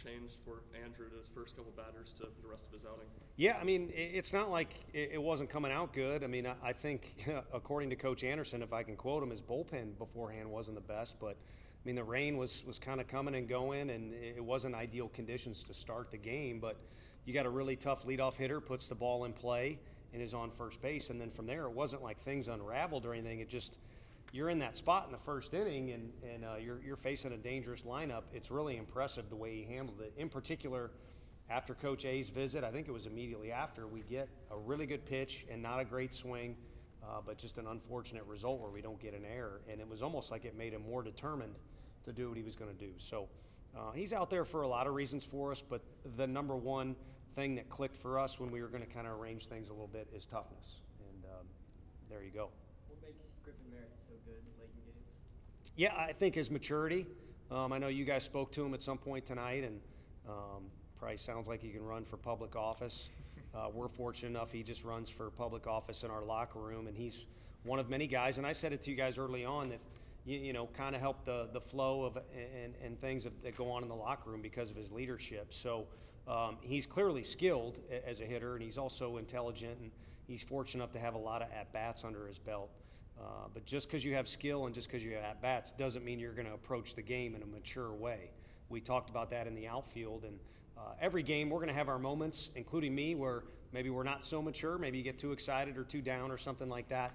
changed for Andrew to his first couple batters to the rest of his outing? Yeah, I mean, it's not like it wasn't coming out good. I mean, I think, according to Coach Anderson, if I can quote him, his bullpen beforehand wasn't the best. But, I mean, the rain was kind of coming and going, and it wasn't ideal conditions to start the game. But you got a really tough leadoff hitter, puts the ball in play, and is on first base. And then from there, it wasn't like things unraveled or anything. It just, you're in that spot in the first inning, and you're facing a dangerous lineup. It's really impressive the way he handled it. In particular, after Coach A's visit, I think it was immediately after, we get a really good pitch and not a great swing, but just an unfortunate result where we don't get an error. And it was almost like it made him more determined to do what he was going to do. So he's out there for a lot of reasons for us, but the number one thing that clicked for us when we were going to kind of arrange things a little bit is toughness. And there you go. What makes Griffin Merritt so good late in games? Yeah, I think his maturity. I know you guys spoke to him at some point tonight, and probably sounds like he can run for public office. We're fortunate enough he just runs for public office in our locker room, and he's one of many guys. And I said it to you guys early on that you know, kind of help the flow of and things that go on in the locker room because of his leadership. So he's clearly skilled as a hitter, and he's also intelligent, and he's fortunate enough to have a lot of at-bats under his belt. But just because you have skill and just because you have at-bats doesn't mean you're going to approach the game in a mature way. We talked about that in the outfield, and every game we're going to have our moments, including me, where maybe we're not so mature, maybe you get too excited or too down or something like that.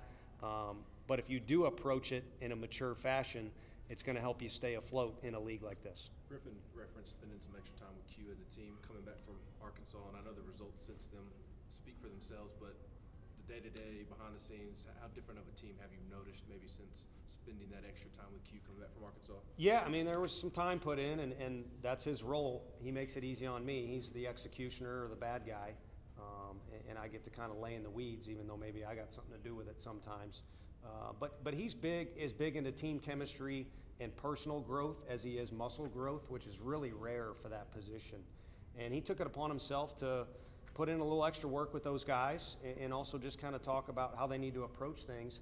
But if you do approach it in a mature fashion, it's going to help you stay afloat in a league like this. Griffin referenced spending some extra time with Q as a team coming back from Arkansas, and I know the results since then speak for themselves, but the day-to-day, behind the scenes, how different of a team have you noticed maybe since spending that extra time with Q coming back from Arkansas? Yeah, I mean, there was some time put in, and that's his role. He makes it easy on me. He's the executioner or the bad guy, and I get to kind of lay in the weeds, even though maybe I got something to do with it sometimes. But he's as big into team chemistry and personal growth as he is muscle growth, which is really rare for that position. And he took it upon himself to put in a little extra work with those guys and also just kind of talk about how they need to approach things.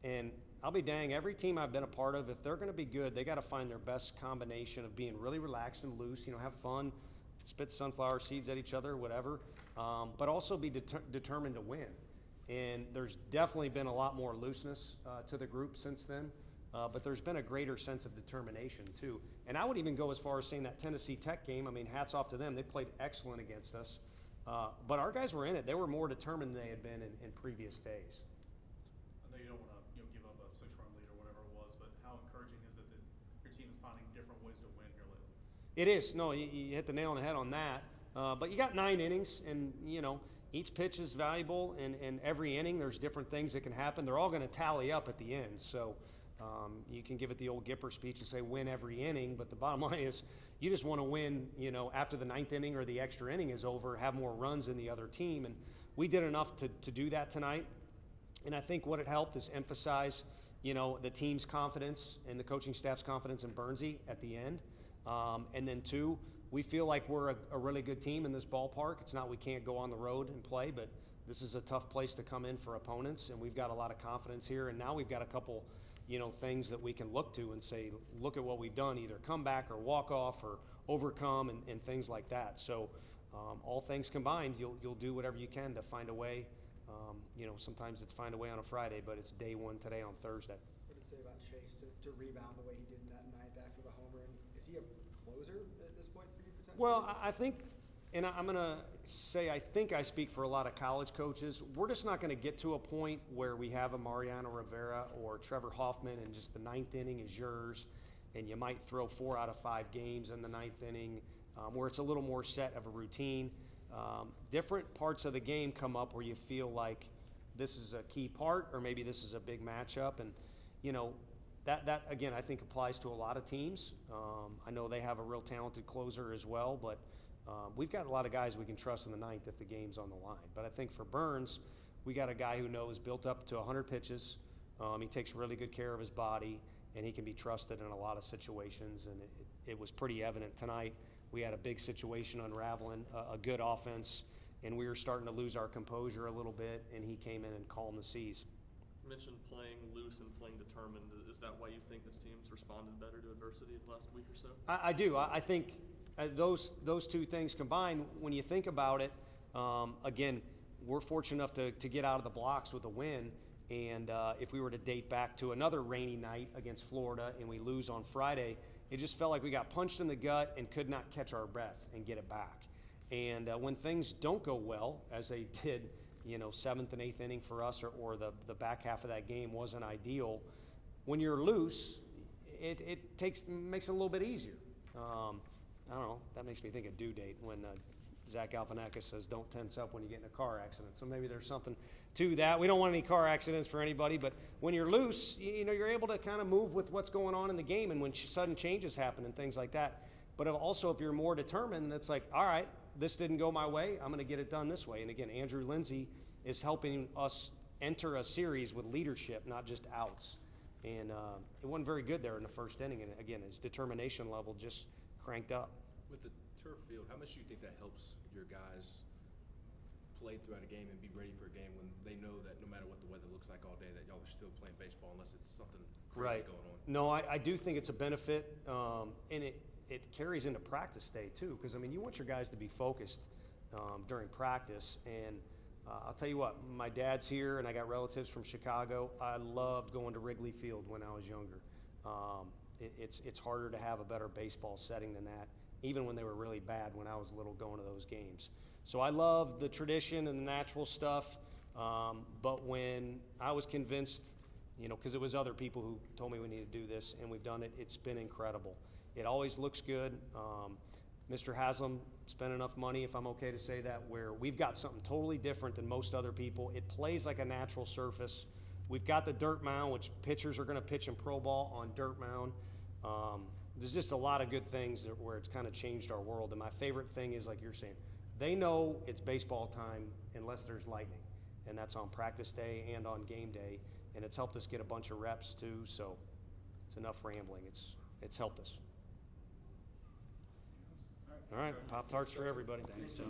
And I'll be dang, every team I've been a part of, if they're going to be good, they got to find their best combination of being really relaxed and loose, you know, have fun, spit sunflower seeds at each other, whatever, but also be determined to win. And there's definitely been a lot more looseness to the group since then, but there's been a greater sense of determination too. And I would even go as far as saying that Tennessee Tech game, I mean, hats off to them. They played excellent against us. But our guys were in it. They were more determined than they had been in previous days. I know you don't want to give up a 6-run lead or whatever it was, but how encouraging is it that your team is finding different ways to win here lately? It is. No, you hit the nail on the head on that. But you got 9 innings, and, you know, each pitch is valuable, and every inning there's different things that can happen. They're all going to tally up at the end. So you can give it the old Gipper speech and say win every inning, but the bottom line is you just want to win, you know, after the 9th inning or the extra inning is over, have more runs than the other team. And we did enough to do that tonight. And I think what it helped is emphasize, you know, the team's confidence and the coaching staff's confidence in Bernsey at the end. And then 2, we feel like we're a really good team in this ballpark. It's not we can't go on the road and play, but this is a tough place to come in for opponents, and we've got a lot of confidence here. And now we've got a couple, you know, things that we can look to and say, look at what we've done, either come back or walk off or overcome and things like that. So all things combined, you'll do whatever you can to find a way. You know, sometimes it's find a way on a Friday, but it's day 1 today on Thursday. What did it say about Chase to rebound the way he did in that 9th after the homer? And is he a closer at this point for you potentially? Well, I think, and I'm going to say I think I speak for a lot of college coaches, we're just not going to get to a point where we have a Mariano Rivera or Trevor Hoffman and just the 9th inning is yours, and you might throw 4 out of 5 games in the 9th inning, where it's a little more set of a routine. Different parts of the game come up where you feel like this is a key part, or maybe this is a big matchup, and you know that again I think applies to a lot of teams. I know they have a real talented closer as well, but we've got a lot of guys we can trust in the 9th if the game's on the line. But I think for Burns, we got a guy who knows built up to 100 pitches. He takes really good care of his body, and he can be trusted in a lot of situations, and it was pretty evident tonight. We had a big situation unraveling, a good offense, and we were starting to lose our composure a little bit, and he came in and calmed the seas. You mentioned playing loose and playing determined. Is that why you think this team's responded better to adversity the last week or so? I do. I think those two things combined, when you think about it, again, we're fortunate enough to get out of the blocks with a win. And if we were to date back to another rainy night against Florida and we lose on Friday, it just felt like we got punched in the gut and could not catch our breath and get it back. And when things don't go well, as they did, seventh and eighth inning for us, or the back half of that game wasn't ideal. When you're loose, it makes it a little bit easier. I don't know. That makes me think of due date when Zach Galifianakis says, "Don't tense up when you get in a car accident." So maybe there's something to that. We don't want any car accidents for anybody, but when you're loose, you're able to kind of move with what's going on in the game, and when sudden changes happen and things like that. But also, if you're more determined, it's like, all right, this didn't go my way. I'm going to get it done this way. And again, Andrew Lindsay is helping us enter a series with leadership, not just outs. And it wasn't very good there in the first inning. And again, his determination level just cranked up. With the turf field, how much do you think that helps your guys play throughout a game and be ready for a game when they know that no matter what the weather looks like all day, that y'all are still playing baseball unless it's something crazy going on? No, I do think it's a benefit, and it carries into practice day too, because you want your guys to be focused during practice. And I'll tell you what, my dad's here, and I got relatives from Chicago. I loved going to Wrigley Field when I was younger. It's harder to have a better baseball setting than that, even when they were really bad when I was little going to those games. So I love the tradition and the natural stuff, but when I was convinced, because it was other people who told me we need to do this, and we've done it, it's been incredible. It always looks good. Mr. Haslam spent enough money, if I'm okay to say that, where we've got something totally different than most other people. It plays like a natural surface. We've got the dirt mound, which pitchers are going to pitch in pro ball on dirt mound. There's just a lot of good things where it's kind of changed our world. And my favorite thing is, like you're saying, they know it's baseball time unless there's lightning. And that's on practice day and on game day. And it's helped us get a bunch of reps too. So it's enough rambling. It's helped us. All right, Pop-Tarts for everybody. Thanks, Tony.